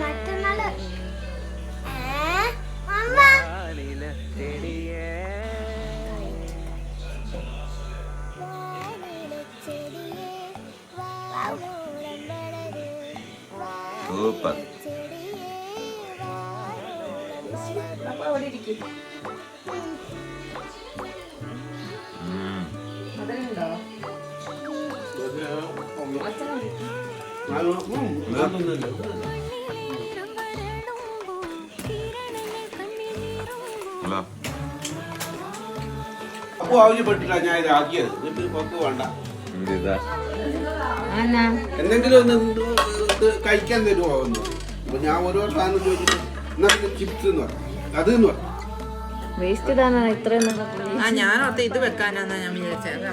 മറ്റന്നാള് super. അപ്പൊ ആവശ്യപ്പെട്ടില്ല ഞാൻ ഇത് ആക്കിയത്. എന്നിട്ട് പപ്പു വേണ്ട എന്തെങ്കിലും ഒന്ന് കഴിക്കാൻ തരുമോ ഒന്ന്. അപ്പൊ ഞാൻ ഓരോ സാധനം ചോദിച്ചിട്ട് എന്നാ ചിപ്സ് എന്ന് പറഞ്ഞു, അത് എന്ന് പറഞ്ഞു. വേസ്റ്റ് ഇതാണ് ഇത്രയും ഞാനോർത്ത് ഇത് വെക്കാനാന്നാ ഞാൻ വിചാരിച്ചത്.